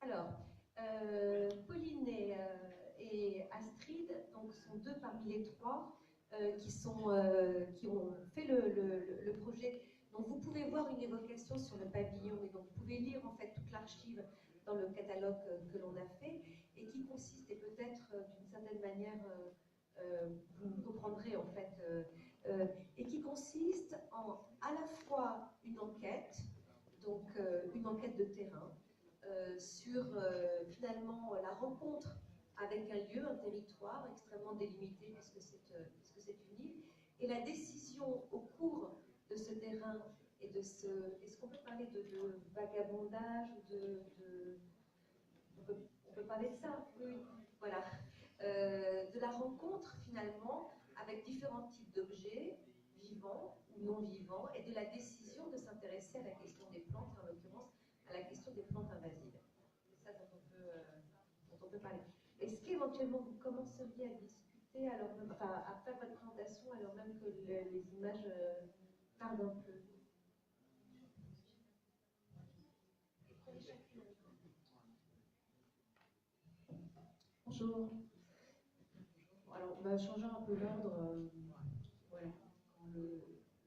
Alors, Pauline et Astrid donc, sont deux parmi les trois qui ont fait le projet. Donc vous pouvez voir une évocation sur le pavillon et donc vous pouvez lire en fait toute l'archive dans le catalogue que l'on a fait et qui consiste, et peut-être d'une certaine manière vous comprendrez en fait, et qui consiste en à la fois une enquête, donc une enquête de terrain, sur finalement la rencontre avec un lieu, un territoire extrêmement délimité puisque c'est une île, et la décision au cours de ce terrain et de ce... Est-ce qu'on peut parler de vagabondage ou on peut parler de ça, oui, voilà. De la rencontre finalement avec différents types d'objets, vivants ou non vivants, et de la décision de s'intéresser à la question des plantes, en l'occurrence à la question des plantes invasives. C'est ça dont on peut parler. Est-ce qu'éventuellement vous commenceriez à discuter, alors même, enfin, à faire votre présentation alors même que les images tardent un peu? Bonjour. Alors, on va changer un peu l'ordre. Voilà. Quand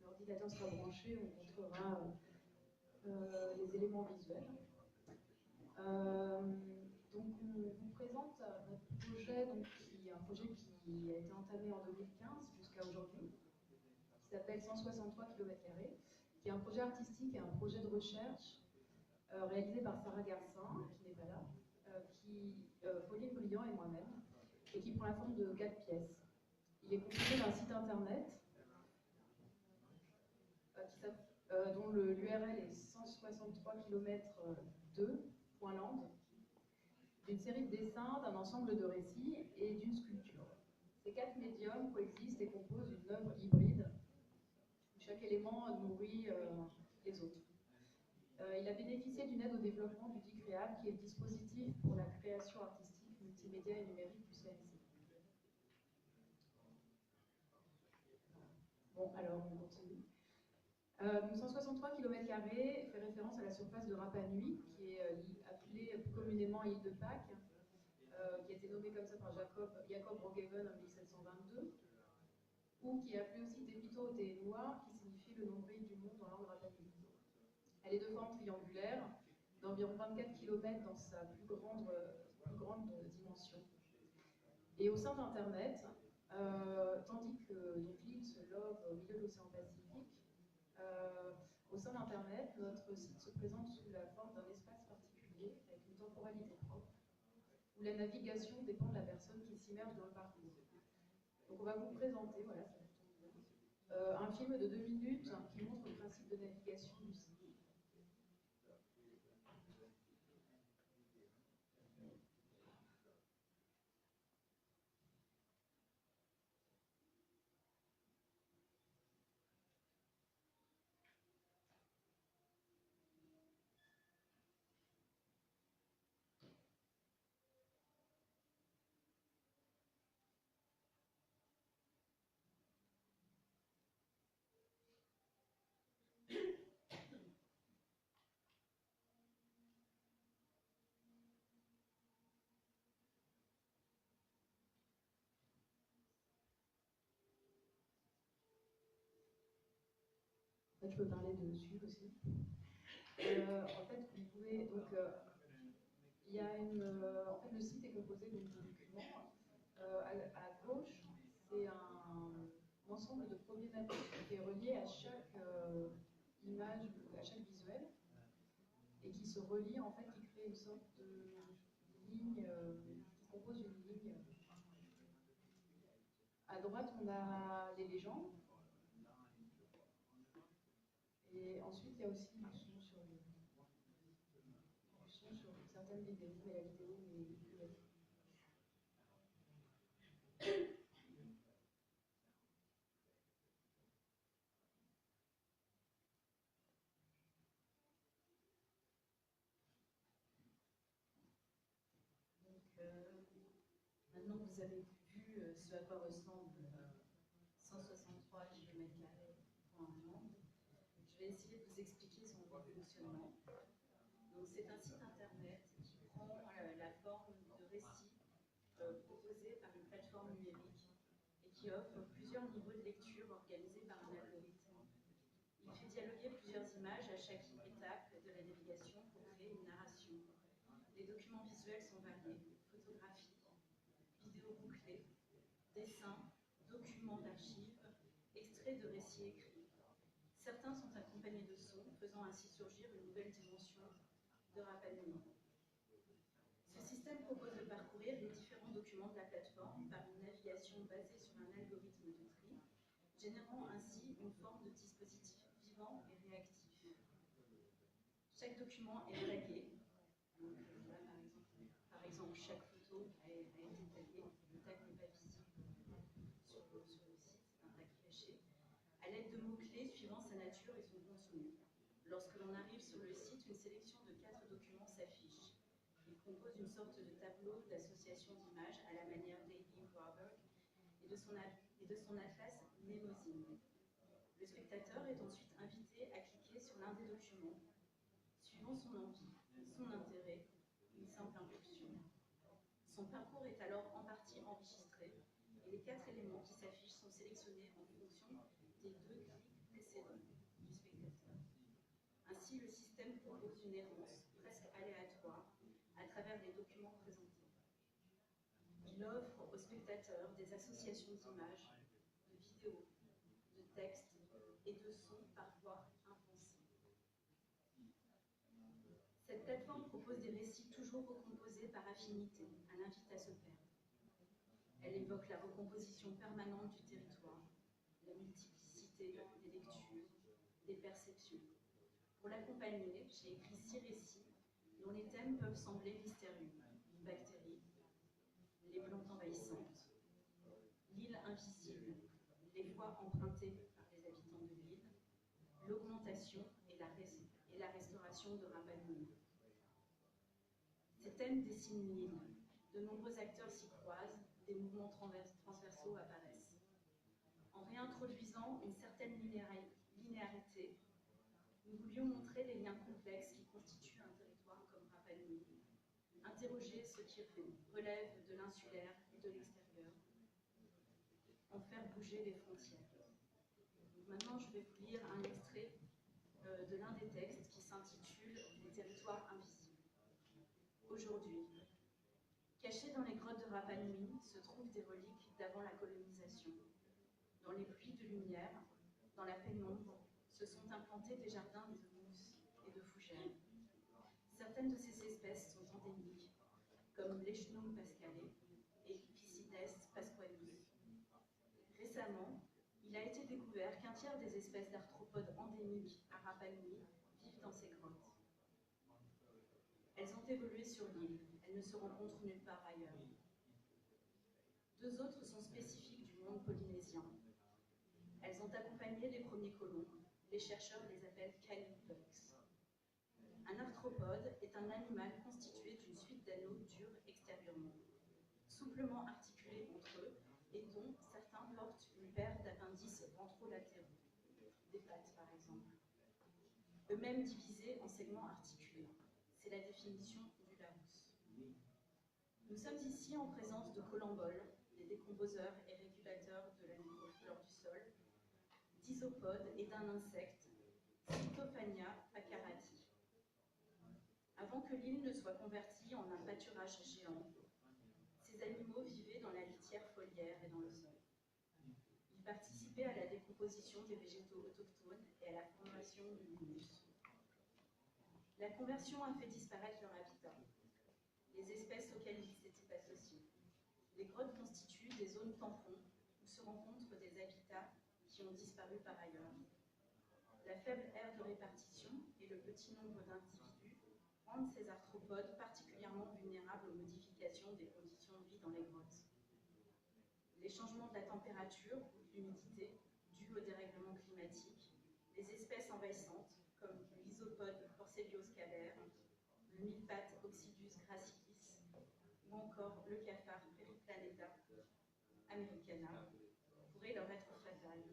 l'ordinateur sera branché, on montrera les éléments visuels. Donc, on vous présente notre projet, donc, qui est un projet qui a été entamé en 2015 jusqu'à aujourd'hui, qui s'appelle 163 km², qui est un projet artistique et un projet de recherche réalisé par Sarah Garcin, qui n'est pas là, Pauline Briand et moi-même, et qui prend la forme de 4 pièces. Il est composé d'un site internet dont l'URL est 163 km2.land, d'une série de dessins, d'un ensemble de récits et d'une sculpture. Ces 4 médiums coexistent et composent une œuvre hybride où chaque élément nourrit les autres. Il a bénéficié d'une aide au développement du DICREAB, qui est le dispositif pour la création artistique, multimédia et numérique du CNC. Bon, alors on continue. 163 km² fait référence à la surface de Rapa Nui, qui est appelée plus communément île de Pâques, qui a été nommée comme ça par Jacob Roggeveen en 1722, ou qui est appelée aussi Tepito Otehenua, qui signifie le nombril du monde en langue Rapa Nui. Elle est de forme triangulaire, d'environ 24 km dans sa plus grande dimension. Et au sein d'Internet, tandis que l'île se loge au milieu de l'océan Pacifique, au sein d'Internet, notre site se présente sous la forme d'un espace particulier, avec une temporalité propre, où la navigation dépend de la personne qui s'immerge dans le parcours. Donc on va vous présenter, voilà, ça tombe bien, un film de 2 minutes qui montre le principe de navigation du site. Je peux parler dessus aussi. En fait, vous pouvez donc il y a en fait, le site est composé de documents. À gauche, c'est un ensemble de problématiques qui est relié à chaque image, à chaque visuel, et qui se relie en fait, qui crée une sorte de ligne, qui compose une ligne. À droite, on a les légendes. Et ensuite, il y a aussi du son sur certaines vidéos, mais la vidéo est plus belle. Maintenant que vous avez vu ce à quoi ressemble 163 km² pour un monde, je vais essayer de vous expliquer son fonctionnement. Donc c'est un site internet qui prend plateforme de récits proposée par une plateforme numérique et qui offre plusieurs niveaux de lecture organisés par un algorithme. Il fait dialoguer plusieurs images à chaque étape de la navigation pour créer une narration. Les documents visuels sont variés: photographies, vidéos bouclées, dessins, documents d'archives, extraits de récits écrits. Certains sont accompagnés de sons, faisant ainsi surgir une nouvelle dimension de Rapa Nui. Ce système propose de parcourir les différents documents de la plateforme par une navigation basée sur un algorithme de tri, générant ainsi une forme de dispositif vivant et réactif. Chaque document est tagué. Donc, là, par exemple, chaque photo a été taguée. Le tag n'est pas visible sur le site, c'est un tag caché, à l'aide de mots-clés suivant sa nature et son contenu. Lorsque l'on arrive sur le site, une sélection de 4 documents s'affiche. Ils composent une sorte de tableau d'association d'images à la manière d'A.B. Warburg et de son atlas Mnemosyne. Le spectateur est ensuite invité à cliquer sur l'un des documents, suivant son envie, son intérêt, une simple impulsion. Son parcours est alors en partie enregistré et les 4 éléments qui s'affichent sont sélectionnés en fonction des 2 clics précédents du spectateur. Ainsi, le système propose une errance presque aléatoire à travers les documents présentés. Il offre aux spectateurs des associations d'images, de vidéos, de textes et de sons parfois impensés. Cette plateforme propose des récits toujours recomposés par affinité, elle invite à se perdre. Elle évoque la recomposition permanente du territoire, la multiplicité des lectures, des perceptions. Pour l'accompagner, j'ai écrit 6 récits dont les thèmes peuvent sembler mystérieux: une bactérie, les plantes envahissantes, l'île invisible, les voies empruntées par les habitants de l'île, l'augmentation et la restauration de Rapa Nui. Ces thèmes dessinent l'île. De nombreux acteurs s'y croisent, des mouvements transversaux apparaissent. En réintroduisant une certaine linéarité, nous voulions montrer les liens complexes qui constituent un territoire comme Rapa Nui, interroger ce qui relève de l'insulaire et de l'extérieur, en faire bouger les frontières. Donc maintenant, je vais vous lire un extrait de l'un des textes qui s'intitule « Les territoires invisibles ». Aujourd'hui, cachés dans les grottes de Rapa Nui se trouvent des reliques d'avant la colonisation. Dans les pluies de lumière, dans la pénombre, se sont implantés des jardins de mousse et de fougères. Certaines de ces espèces sont endémiques, comme l'Echnum pascale et Pisides pasqualis. Récemment, il a été découvert qu'un tiers des espèces d'arthropodes endémiques à Rapa Nui vivent dans ces grottes. Elles ont évolué sur l'île, elles ne se rencontrent nulle part ailleurs. 2 autres sont spécifiques du monde polynésien. Elles ont accompagné les premiers colons. Les chercheurs les appellent calybugs. Un arthropode est un animal constitué d'une suite d'anneaux durs extérieurement, souplement articulés entre eux, et dont certains portent une paire d'appendices ventrolatéraux, des pattes par exemple, eux-mêmes divisés en segments articulés. C'est la définition du Larousse. Nous sommes ici en présence de colamboles, des décomposeurs et régulateurs de la microflore du sol, d'isopodes et d'un insecte, Cytophania acarati. Avant que l'île ne soit convertie en un pâturage géant, ces animaux vivaient dans la litière foliaire et dans le sol. Ils participaient à la décomposition des végétaux autochtones et à la formation de l'humus. La conversion a fait disparaître leur habitat, les espèces auxquelles ils s'étaient associés. Les grottes constituent des zones tampons où se rencontrent des habitats qui ont disparu par ailleurs. La faible aire de répartition et le petit nombre d'individus rendent ces arthropodes particulièrement vulnérables aux modifications des conditions de vie dans les grottes. Les changements de la température ou de l'humidité dus au dérèglement climatique, les espèces envahissantes comme l'isopode Porcelioscalaire, le mille-pattes Oxydus gracilis ou encore le cafard Periplaneta americana pourraient leur être fatales.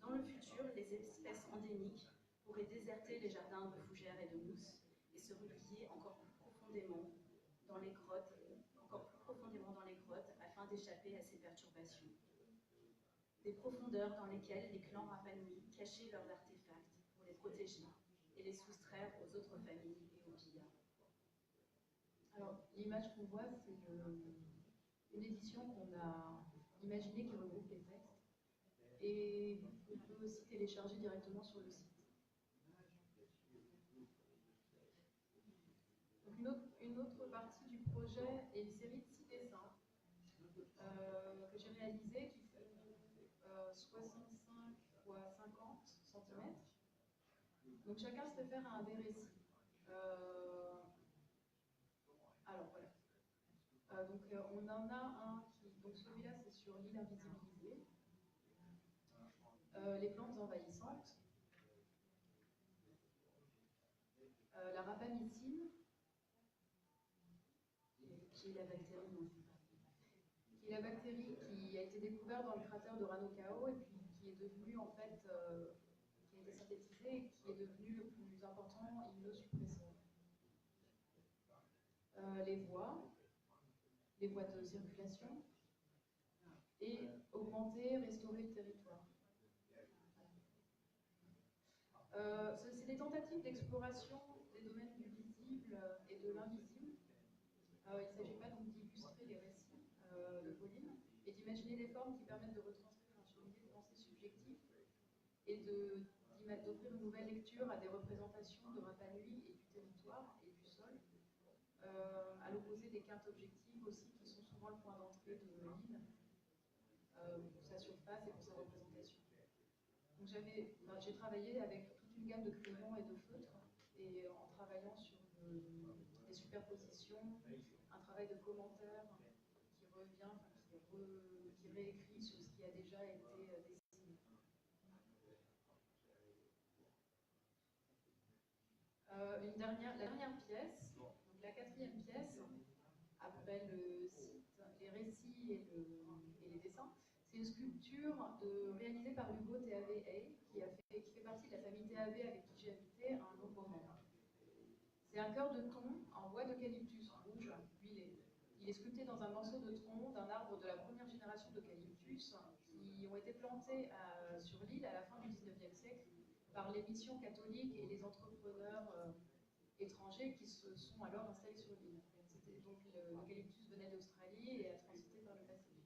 Dans le futur, les espèces endémiques pourraient déserter les jardins de fougères et de mousse et se replier encore plus profondément dans les grottes d'échapper à ces perturbations. Des profondeurs dans lesquelles les clans Rapa Nui cachaient leurs artefacts pour les protéger et les soustraire aux autres familles et aux pillards. Alors, l'image qu'on voit, c'est une édition qu'on a imaginée qui regroupe les textes et on peut aussi télécharger directement sur le site. Donc une autre partie du projet est une série de 6 dessins que j'ai réalisés qui font 65 x 50 cm. Donc chacun se réfère à un des récits. Alors voilà. On en a un qui, donc celui-là c'est sur l'île invisibilisée, les plantes envahissantes, la rapamycine, Qui est la bactérie dont qui est la bactérie qui a été découverte dans le cratère de Ranokao et puis qui est devenue en fait, qui a été synthétisée et qui est devenu le plus important immunosuppresseur. Les voies de circulation et augmenter, restaurer le territoire. C'est des tentatives d'exploration des domaines du visible et de l'invisible. Il ne s'agit pas donc d'illustrer les récits de Pauline et d'imaginer des formes qui permettent de retranscrire un cheminement de pensée subjectif et d'offrir une nouvelle lecture à des représentations de Rapa Nui et du territoire et du sol, à l'opposé des cartes objectives aussi qui sont souvent le point d'entrée de l'île pour sa surface et pour sa représentation. Donc j'ai travaillé avec toute une gamme de crayons et de feutres et en travaillant sur des superpositions, un travail de commentaire qui revient, qui réécrit sur ce qui a déjà été dessiné. La dernière pièce, donc la 4e pièce, après le site, les récits et les dessins, c'est une sculpture réalisée par Hugo Teave qui fait partie de la famille Teave avec qui j'ai habité à un long moment. C'est un cœur de thon en bois d'eucalyptus rouge huilé. Il est sculpté dans un morceau de tronc d'un arbre de la première génération d'eucalyptus qui ont été plantés sur l'île à la fin du 19e siècle par les missions catholiques et les entrepreneurs étrangers qui se sont alors installés sur l'île. Donc l'eucalyptus venait d'Australie et a transité par le Pacifique.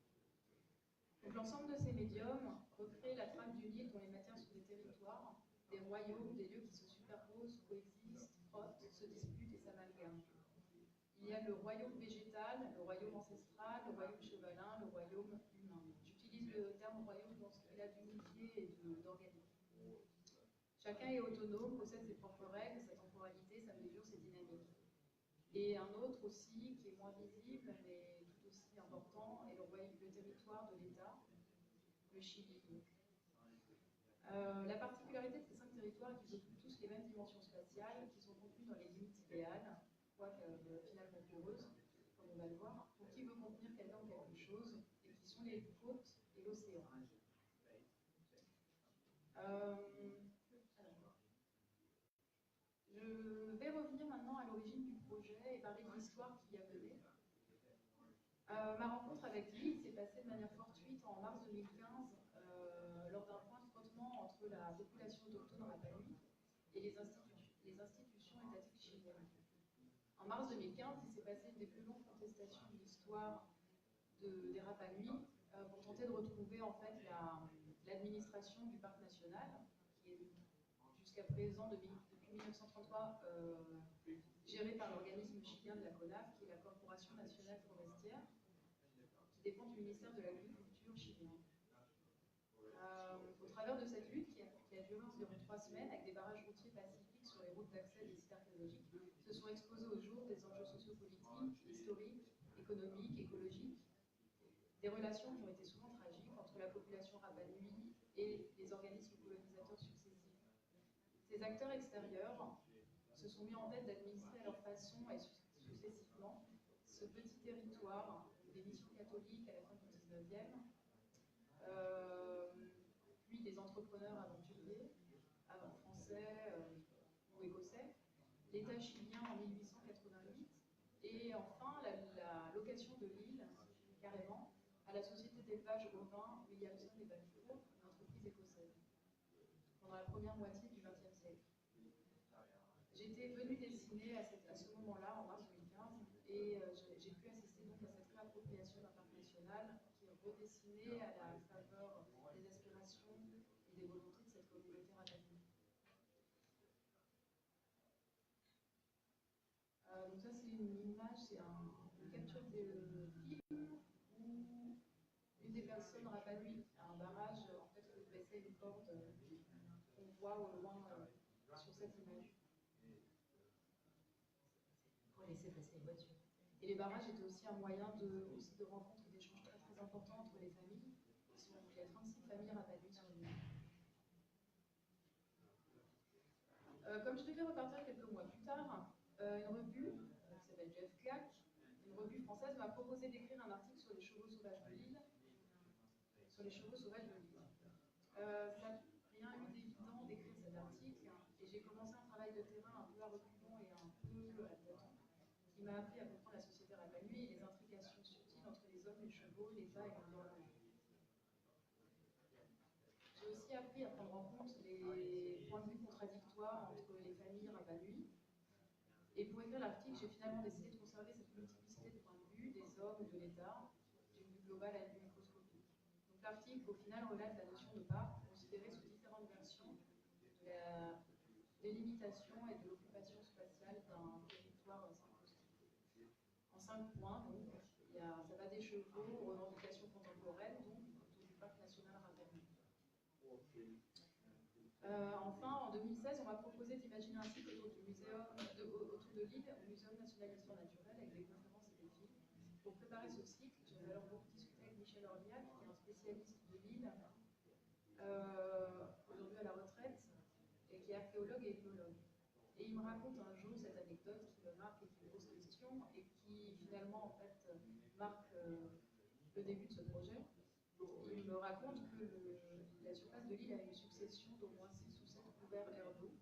Donc l'ensemble de ces médiums recrée la trame d'une île dont les matières sont des territoires, des royaumes, des lieux qui se superposent, coexistent, frottent, se disputent et s'amalgament. Il y a le royaume végétal, le royaume ancestral, le royaume chevalin, le royaume humain. J'utilise le terme royaume dans ce qu'il a d'unifié et d'organique. Chacun est autonome, possède ses propres règles, sa temporalité, sa mesure, ses dynamiques. Et un autre aussi, qui est moins visible, mais tout aussi important, est le territoire de l'État, le Chili. La particularité de ces 5 territoires est qu'ils occupent tous les mêmes dimensions spatiales, qui sont contenues dans les limites idéales, quoique finalement poreuses, comme on va le voir, pour qui veut contenir quelqu'un ou quelque chose, et qui sont les côtes et l'océan. Je vais revenir maintenant à l'origine du projet et parler de l'histoire qui y a mené. Ma rencontre avec lui s'est passée de manière fortuite en mars 2015 lors d'un point de frottement entre la population autochtone Rapa Nui et les institutions étatiques chiliennes. En mars 2015, il s'est passé une des plus longues contestations de l'histoire des Rapa Nui pour tenter de retrouver en fait l'administration du parc national, qui est jusqu'à présent, depuis 1933, gérée par l'organisme chilien de la CONAF, qui est la Corporation nationale forestière, qui dépend du ministère de l'Agriculture chilien. Au travers de cette lutte, qui a duré environ 3 semaines, avec des barrages routiers pacifiques sur les routes d'accès des sites archéologiques, se sont exposés au jour des enjeux sociopolitiques, historiques, économiques, écologiques, des relations qui ont été souvent tragiques entre la population Rapa Nui et les organismes colonisateurs successifs. Ces acteurs extérieurs se sont mis en tête d'administrer à leur façon et successivement ce petit territoire des missions catholiques à la fin du 19e, puis des entrepreneurs aventuriers, français ou écossais, l'État chilien en 1888, et enfin la location de l'île, carrément, à la société d'élevage ovin Williamson et Balfour, une entreprise écossaise, pendant la première moitié du XXe siècle. J'étais venue dessiner à ce moment-là, en mars 2015, et j'ai pu assister donc à cette réappropriation d'un parc national qui est redessiné à la faveur des aspirations et des volontés de cette communauté rapanui. Donc ça c'est une image, c'est une capture de film où une des personnes rapanui a un barrage en fait où baissait une corde qu'on voit au loin sur cette image. Pour laisser passer les voitures. Et les barrages étaient aussi un moyen de rencontre et d'échange très très important entre les familles. Il y a 36 familles rapanues sur l'île. Comme je devais repartir quelques mois plus tard, une revue qui s'appelle Jeff Clack, une revue française, m'a proposé d'écrire un article sur les chevaux sauvages de l'île. Ça n'a rien eu d'évident d'écrire cet article, et j'ai commencé un travail de terrain un peu à reculons et un peu à tâtons, qui m'a appris à comprendre la société rapanui et les intrications subtiles entre les hommes, les chevaux, l'État et l'environnement. J'ai aussi appris à prendre en compte les points de vue contradictoires entre les familles rapanues. Et pour écrire l'article, j'ai finalement décidé de conserver cette multiplicité de points de vue des hommes ou de l'État, d'une vue globale à une vue microscopique. Donc l'article, au final, relate la notion de parc, considérée sous différentes versions, de la délimitation et de l'occupation spatiale d'un territoire circonscrit. En 5 points, donc, ça va des chevaux aux revendications contemporaines, donc autour du parc national rapanui. Enfin, en 2016, on m'a proposé d'imaginer un site autour de l'île, au Muséum national d'histoire naturelle, avec des conférences et des films. Pour préparer ce cycle, j'avais alors beaucoup discuté avec Michel Orliac, qui est un spécialiste de l'île, aujourd'hui à la retraite, et qui est archéologue et ethnologue. Et il me raconte un jour cette anecdote qui me marque et qui me pose question, et qui finalement en fait marque le début de ce projet. Il me raconte que la surface de l'île a une succession d'au moins 6 ou 7 couverts herbeux.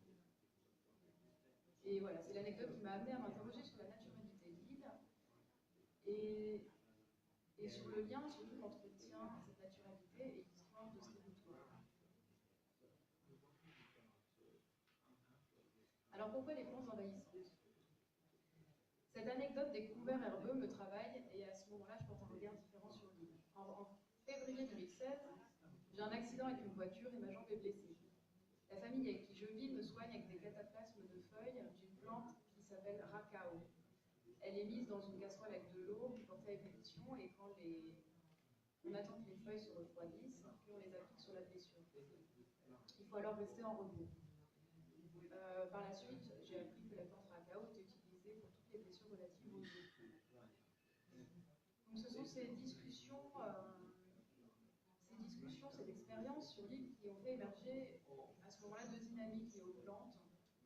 Et voilà, c'est l'anecdote qui m'a amené à m'interroger sur la naturalité de l'île et sur le lien surtout qu'entretient cette naturalité et l'histoire de ce territoire. Alors pourquoi les plantes envahissantes? Cette anecdote des couverts herbeux me travaille, et à ce moment-là, je porte un regard différent sur l'île. En février 2016, j'ai un accident avec une voiture et ma jambe est blessée. La famille avec qui je vis me soigne avec des cataplasmes de feuilles d'une plante qui s'appelle Rakao. Elle est mise dans une casserole avec de l'eau, portée à ébullition, et quand on attend que les feuilles se refroidissent, puis on les applique sur la blessure. Il faut alors rester en repos. Par la suite, j'ai appris que la plante Rakao était utilisée pour toutes les blessures relatives aux os. Donc ce sont ces discussions, cette expérience sur l'île qui ont fait émerger à ce moment-là 2 dynamiques liées aux plantes,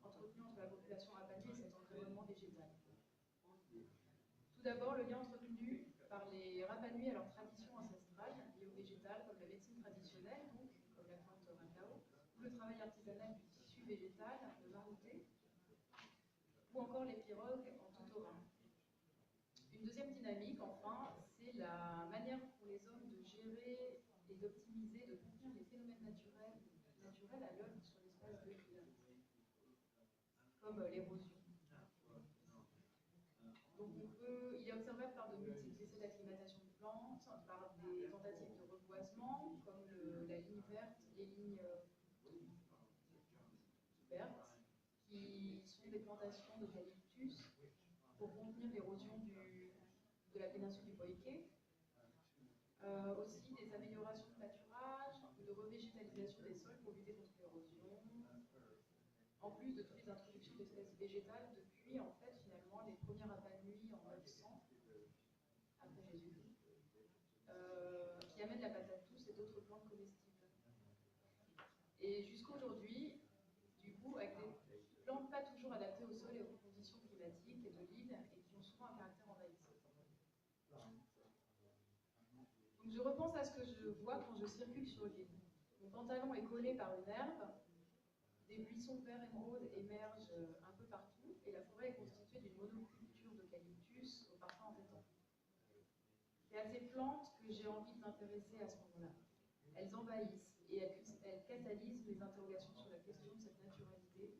entretenues entre la population rapanui et cet environnement végétal. Tout d'abord, le lien entretenu par les rapanui à leur tradition ancestrale, liée au végétal, comme la médecine traditionnelle, donc, comme la plante Rakao, ou le travail artisanal du tissu végétal, le marouté, ou encore les pirogues en tout orin. Une deuxième dynamique, enfin, c'est la manière pour les hommes de gérer et d'optimiser, de contenir les phénomènes naturels à l'œuvre sur l'espace de l'île, comme l'érosion. Donc il est observable par de multiples essais d'acclimatation de plantes, par des tentatives de reboisement, comme la ligne verte, les lignes vertes, qui sont des plantations d'eucalyptus pour contenir l'érosion de la péninsule du Poiké. Aussi des améliorations de pâturage ou de revégétalisation des sols pour lutter contre l'érosion, en plus de toutes les introductions d'espèces végétales depuis, en fait, finalement, les premiers rapanui en 900, après Jésus-Christ, qui amènent la patate douce et d'autres plantes comestibles. Et jusqu'à aujourd'hui, du coup, avec des plantes pas toujours adaptées au sol et aux conditions climatiques et de l'île, et qui ont souvent un caractère envahissant. Donc je repense à ce que je vois quand je circule sur l'île. Mon pantalon est collé par une herbe, des buissons verts émeraude émergent un peu partout, et la forêt est constituée d'une monoculture d'eucalyptus au parfum entêtant. C'est à ces plantes que j'ai envie de m'intéresser à ce moment-là. Elles envahissent et elles catalysent les interrogations sur la question de cette naturalité,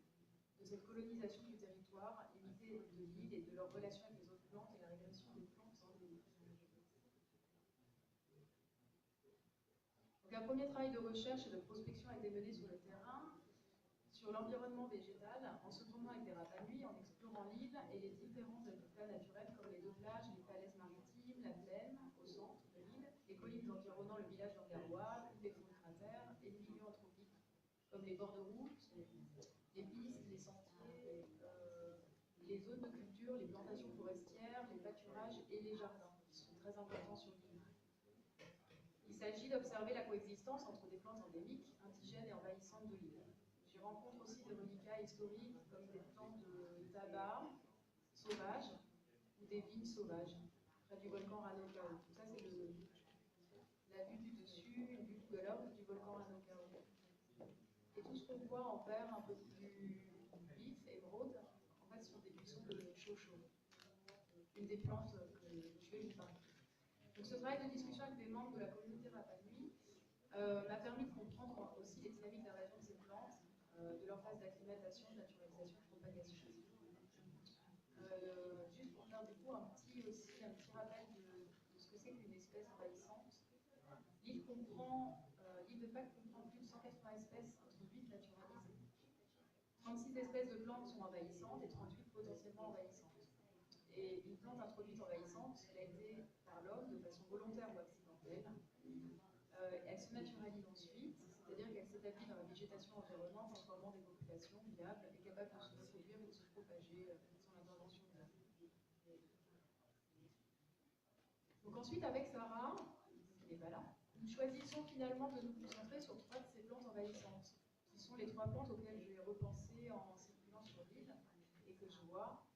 de cette colonisation du territoire imité de l'île et de leur relation avec les autres plantes et la régression des plantes endémiques. Donc un premier travail de recherche et de prospection a été mené sur le terrain, sur l'environnement végétal, en se promenant avec des rats à nuit, en explorant l'île et les différents habitats naturels comme les deux plages, les falaises maritimes, la plaine au centre de l'île, les collines environnant le village d'Angarois, les fonds de cratères et les milieux anthropiques comme les bords de route, les pistes, les sentiers, les zones de culture, les plantations forestières, les pâturages et les jardins, qui sont très importants sur l'île. Il s'agit d'observer la coexistence entre des plantes endémiques, indigènes et envahissantes de l'île. J'y rencontre aussi des reliquats historiques comme des plantes de tabac sauvages ou des vignes sauvages près du volcan Ranokao. Tout ça, c'est la vue du dessus, une vue de l'homme du volcan Ranokao. Et tout ce qu'on voit en vert un peu plus vif, émeraude, en fait, ce sont des buissons de chocho, une des plantes que je vais vous parler. Donc, ce travail de discussion avec des membres de la communauté Rapa Nui m'a permis de comprendre aussi les dynamiques d'invasion de ces plantes, de leur phase d'acclimatation, de naturalisation, de propagation. Juste pour faire du coup un petit rappel de ce que c'est qu'une espèce envahissante. L'île de Pâques comprend plus de 180 espèces introduites naturalisées. 36 espèces de plantes sont envahissantes et 38 potentiellement envahissantes. Et une plante introduite envahissante, elle a été par l'homme de façon volontaire ou accidentelle. Elle se naturalise ensuite, c'est-à-dire qu'elle s'établit dans la végétation environnante en formant des populations viables et capables de se reproduire et de se propager sans l'intervention de l'homme. Donc ensuite, avec Sarah, qui n'est pas là, nous choisissons finalement de nous concentrer sur 3 de ces plantes envahissantes, qui sont les 3 plantes auxquelles j'ai repensé en circulant sur l'île et que je vois,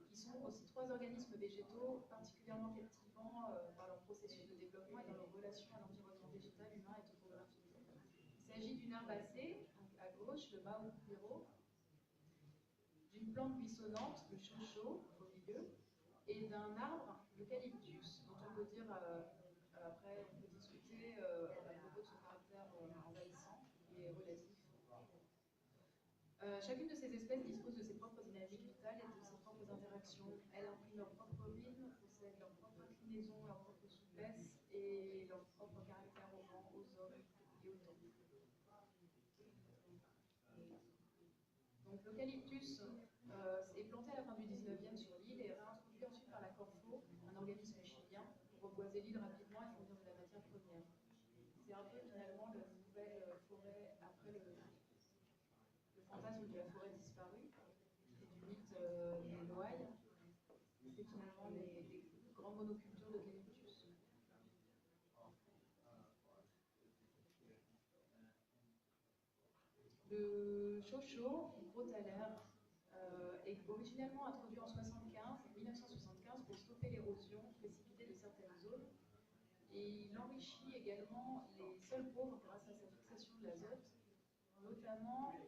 qui sont aussi 3 organismes végétaux particulièrement captivants par leur processus de développement et dans leur relation à l'environnement végétal, humain et topographique. Il s'agit d'une herbacée, donc à gauche, le Maupiro, d'une plante buissonnante, le chocho, au milieu, et d'un arbre, l'eucalyptus, dont on peut dire, après on peut discuter à propos de son caractère envahissant et relatif. Chacune de ces espèces dispose de ses propres dynamiques vitales et de ses propres interactions. Elles impriment leur propre rythme, possèdent leur propre inclinaison, leur propre souplesse et leur propre caractère au vent, aux hommes et au temps. Donc l'eucalyptus est planté à la fin du 19e sur l'île et réintroduit ensuite par la Corfo, un organisme chilien, pour reboiser l'île rapidement et fournir de la matière première. C'est un peu finalement la nouvelle forêt après le fantasme de la forêt disparue, qui était du mythe des Noailles. C'est finalement des grandes monocultures d'eucalyptus. Le chocho, gros thaler, est originellement introduit en 1975 pour stopper l'érosion précipitée de certaines zones. Et il enrichit également les sols pauvres grâce à sa fixation de l'azote, notamment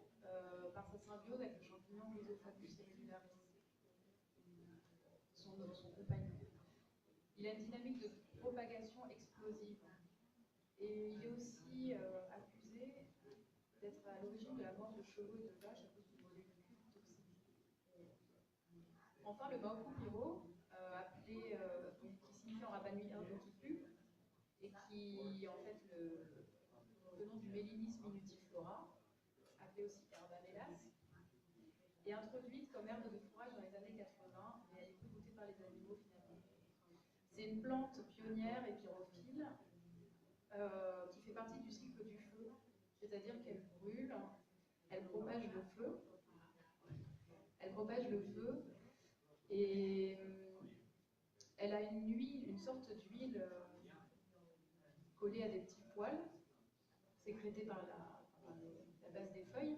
par sa symbiose avec le champignon Rhizophagus reticularis, son compagnon. Il a une dynamique de propagation explosive. Et il est aussi accusé d'être à l'origine de la mort de chevaux et de vaches à cause du molécule toxique. Enfin, le Maupiro, appelé, qui signifie en Rapa Nui herbe qui pue, et qui, en fait, venant du Mélinis minutiflora, appelée aussi herba mélas, est introduite comme herbe de fourrage dans les années 80, mais elle est peu goûtée par les animaux finalement. C'est une plante pionnière et pyrophile qui fait partie du cycle du feu, c'est-à-dire qu'elle brûle, elle propage le feu, et elle a une huile, une sorte d'huile collée à des petits poils, sécrétée par la base des feuilles.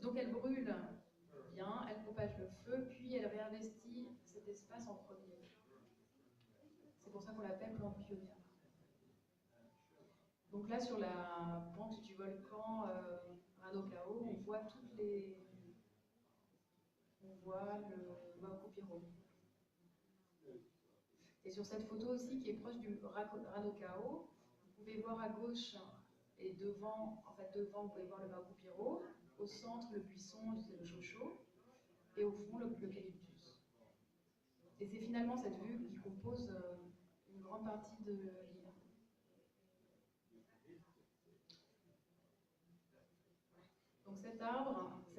Donc elle brûle bien, elle propage le feu, puis elle réinvestit cet espace en premier. C'est pour ça qu'on l'appelle plante pionnière. Donc là, sur la pente du volcan Ranokao, on voit on voit le Maupiro. Et sur cette photo aussi, qui est proche du Ranokao, vous pouvez voir à gauche et devant, en fait devant, vous pouvez voir le Makupiro, au centre le buisson, c'est le chocho, et au fond l'eucalyptus. Et c'est finalement cette vue qui compose une grande partie de l'île. Donc cet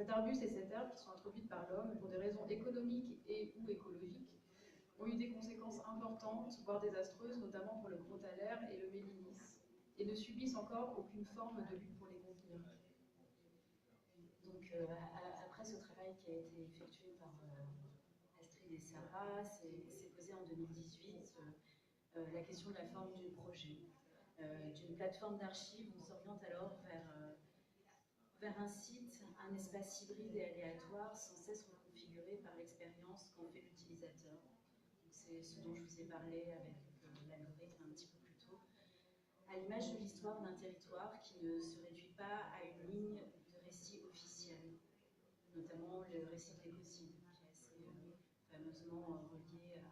arbuste et cette herbe qui sont introduites par l'homme pour des raisons économiques et ou écologiques ont eu des conséquences importantes, voire désastreuses, notamment pour le gros thaler et le mélinis, et ne subissent encore aucune forme de lutte pour les contenir. Donc après ce travail qui a été effectué par Astrid et Sarah, s'est posé en 2018 la question de la forme du projet. D'une plateforme d'archives, on s'oriente alors vers un site, un espace hybride et aléatoire, sans cesse reconfiguré par l'expérience qu'en fait l'utilisateur. C'est ce dont je vous ai parlé avec l'algorithme un petit peu plus tôt. À l'image de l'histoire d'un territoire qui ne se réduit pas à une ligne de récit officiel, notamment le récit de l'écocide, qui est assez fameusement relié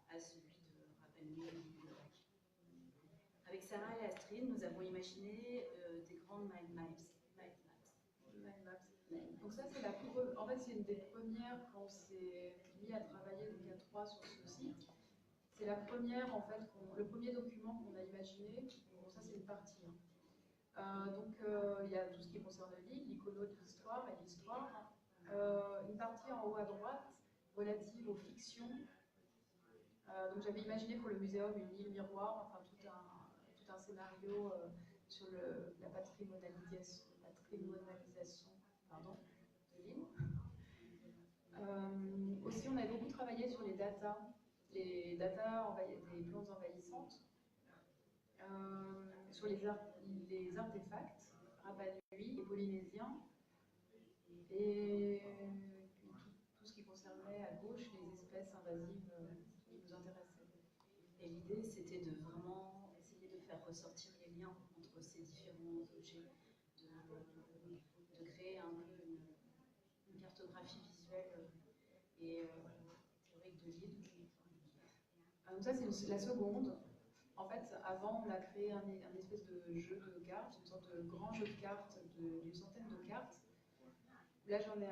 à celui de Rapa Nui et de Pâques. Avec Sarah et Astrid, nous avons imaginé des grandes mind maps. Donc ça, c'est en fait, c'est une des premières quand on s'est mis à travailler donc à 3 sur ce site. C'est la première, en fait, le premier document qu'on a imaginé. Bon, ça, c'est une partie. Il y a tout ce qui concerne l'île, l'icono de l'histoire et l'histoire. Une partie en haut à droite relative aux fictions. Donc j'avais imaginé pour le muséum une île miroir, enfin tout un scénario sur la patrimonialisation de l'île. Aussi, on a beaucoup travaillé sur les datas des plantes envahissantes, sur les artefacts, Rapa Nui et polynésiens, et tout ce qui concernait à gauche les espèces invasives qui nous intéressaient. Et l'idée, c'était de vraiment essayer de faire ressortir les liens entre ces différents objets, de créer un peu une cartographie visuelle et théorique de l'île. Donc ça, c'est la seconde. En fait, avant, on a créé un espèce de jeu de cartes, une sorte de grand jeu de cartes d'une centaine de cartes. Là, j'en ai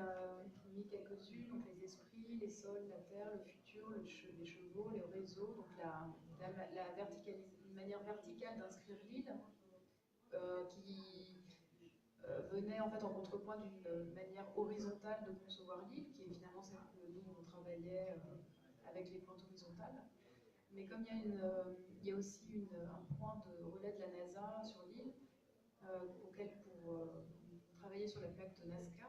mis quelques-unes, donc les esprits, les sols, la terre, le futur, les chevaux, les réseaux, donc une manière verticale d'inscrire l'île, qui venait en fait en contrepoint d'une manière horizontale de concevoir l'île, qui est finalement celle que nous on travaillait avec les plantes horizontales. Mais comme il y a aussi un point de relais de la NASA sur l'île, pour travailler sur la plaque de Nazca,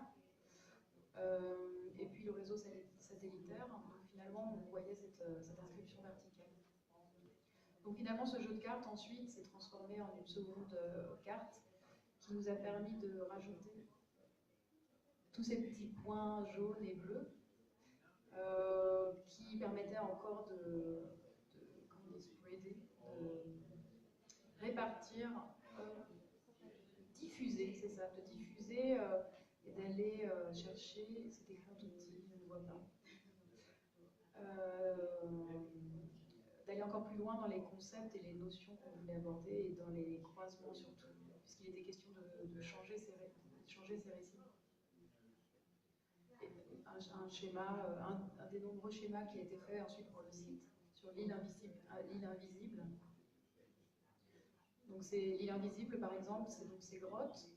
et puis le réseau satellitaire, donc finalement on voyait cette inscription verticale. Donc finalement ce jeu de cartes ensuite s'est transformé en une seconde carte qui nous a permis de rajouter tous ces petits points jaunes et bleus qui permettaient encore de répartir, diffuser, c'est ça, de diffuser et d'aller chercher, c'est écrit tout petit, je ne vois pas, d'aller encore plus loin dans les concepts et les notions qu'on voulait aborder et dans les croisements surtout, puisqu'il était question de changer ces récits. Et un schéma, un des nombreux schémas qui a été fait ensuite pour le site, sur l'île invisible. Donc l'île invisible, par exemple, c'est donc ces grottes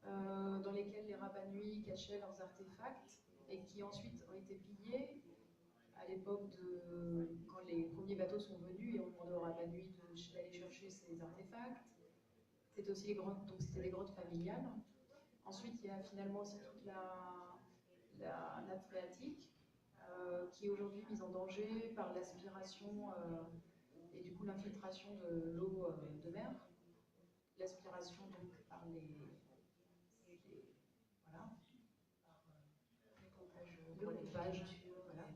dans lesquelles les Rapa Nui cachaient leurs artefacts et qui ensuite ont été pillés à l'époque quand les premiers bateaux sont venus et ont demandé aux Rapa Nui d'aller chercher ces artefacts. C'était aussi c'était des grottes familiales. Ensuite, il y a finalement aussi toute la nappe phréatique qui est aujourd'hui mise en danger par l'aspiration et du coup l'infiltration de l'eau de mer. L'aspiration donc par le pompage, voilà,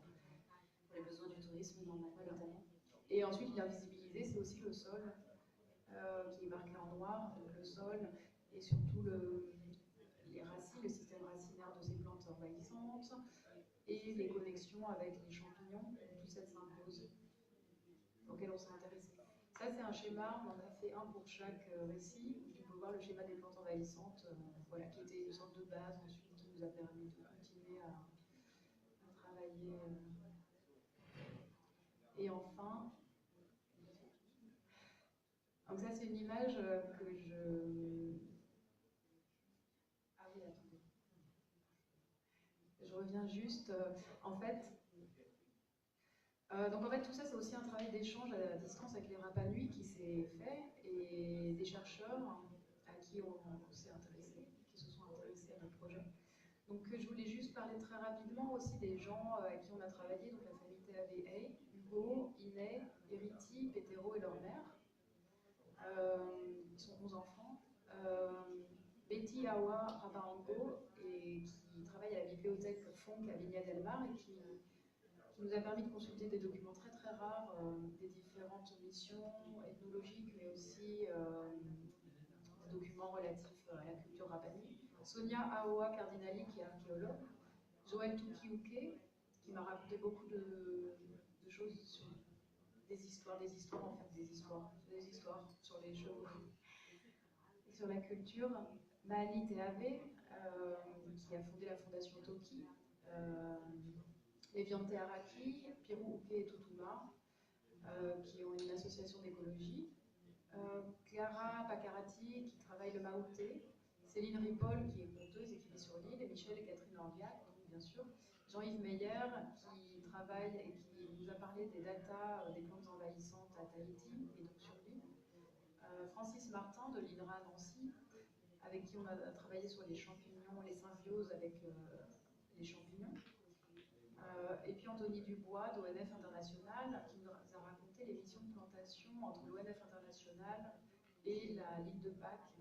pour les besoins du tourisme notamment. Et ensuite l'invisibilisé, c'est aussi le sol qui est marqué en noir, donc le sol et surtout les racines, le système racinaire de ces plantes envahissantes et les connexions avec les champignons, toute cette symbiose. Ça, c'est un schéma, on en a fait un pour chaque récit. Vous pouvez voir le schéma des plantes envahissantes, voilà, qui était une sorte de base ensuite qui nous a permis de continuer à travailler. Et enfin, donc ça, c'est une image que je... Ah oui, attendez. Je reviens juste, en fait, donc en fait, tout ça, c'est aussi un travail d'échange à distance avec les Rapa Nui qui s'est fait et des chercheurs à qui on s'est intéressé, qui se sont intéressés à notre projet. Donc je voulais juste parler très rapidement aussi des gens avec qui on a travaillé, donc la famille TAVA, Hugo, Iné, Eriti, Petero et leur mère. Ils sont 11 enfants. Betty Awa Rabarango, et qui travaille à la bibliothèque Fonck à Viña del Mar et qui nous a permis de consulter des documents très très rares des différentes missions ethnologiques, mais aussi des documents relatifs à la culture Rapa Nui. Sonia Aoa Cardinali, qui est archéologue. Joël Tukiuke, qui m'a raconté beaucoup de choses sur des histoires en fait, des histoires sur les chevaux et sur la culture. Maali Teave, qui a fondé la fondation Toki. Eviante Araki, Pirou Uke et Tutuma, qui ont une association d'écologie. Clara Pacarati, qui travaille le Maouté. Céline Ripoll, qui est conteuse et qui vit sur l'île. Et Michel et Catherine Orliac, bien sûr. Jean-Yves Meyer, qui travaille et qui nous a parlé des datas des plantes envahissantes à Tahiti et donc sur l'île. Francis Martin de l'INRA Nancy, avec qui on a travaillé sur les champignons, les symbioses avec les champignons. Et puis Anthony Dubois d'ONF International, qui nous a raconté les missions de plantation entre l'ONF International et l'île de Pâques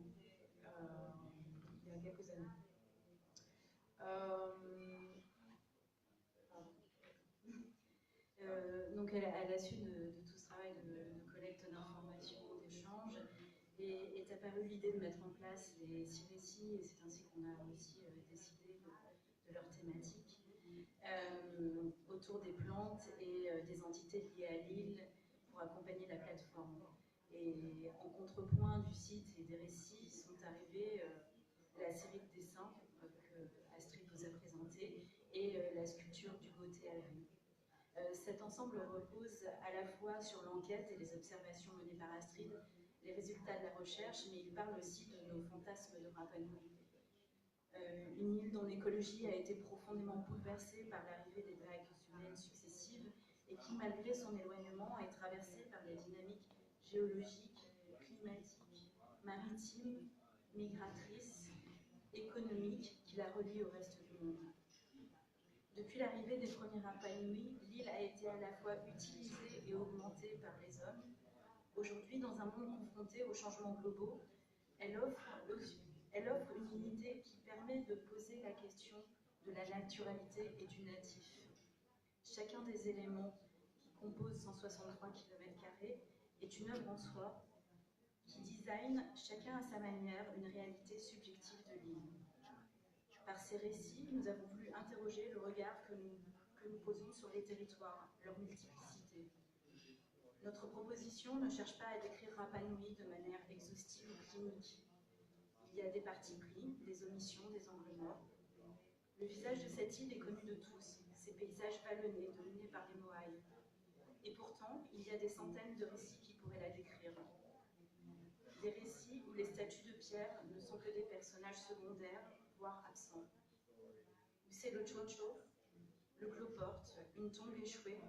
il y a quelques années. Donc à la suite de tout ce travail de collecte d'informations, d'échanges, est apparue l'idée de mettre en place les 6 récits, et c'est ainsi qu'on a aussi décidé de leur thématique, autour des plantes et des entités liées à l'île pour accompagner la plateforme. Et en contrepoint du site et des récits sont arrivés la série de dessins que Astrid vous a présenté et la sculpture du Gautier. Cet ensemble repose à la fois sur l'enquête et les observations menées par Astrid, les résultats de la recherche, mais il parle aussi de nos fantasmes de Rapa Nui. Une île dont l'écologie a été profondément bouleversée par l'arrivée des vagues humaines successives et qui, malgré son éloignement, est traversée par des dynamiques géologiques, climatiques, maritimes, migratrices, économiques qui la relient au reste du monde. Depuis l'arrivée des premiers Rapa Nui, l'île a été à la fois utilisée et augmentée par les hommes. Aujourd'hui, dans un monde confronté aux changements globaux, elle offre une unité qui permet de poser la question de la naturalité et du natif. Chacun des éléments qui composent 163 km² est une œuvre en soi qui design, chacun à sa manière, une réalité subjective de l'île. Par ces récits, nous avons voulu interroger le regard que nous posons sur les territoires, leur multiplicité. Notre proposition ne cherche pas à décrire Rapa Nui de manière exhaustive ou clinique. Il y a des partis pris, des omissions, des angles morts. Le visage de cette île est connu de tous, ses paysages vallonnés, dominés par les moailles. Et pourtant, il y a des centaines de récits qui pourraient la décrire. Des récits où les statues de pierre ne sont que des personnages secondaires, voire absents. Où c'est le chocho, le cloporte, une tombe échouée,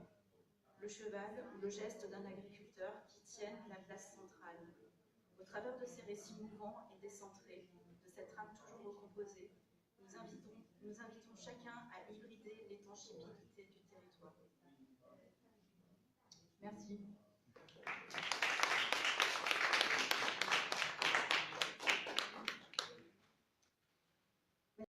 le cheval ou le geste d'un agriculteur qui tiennent la place centrale. Au travers de ces récits mouvants et décentrés, de cette trame toujours recomposée, nous invitons chacun à hybrider l'étanchéité du territoire. Merci.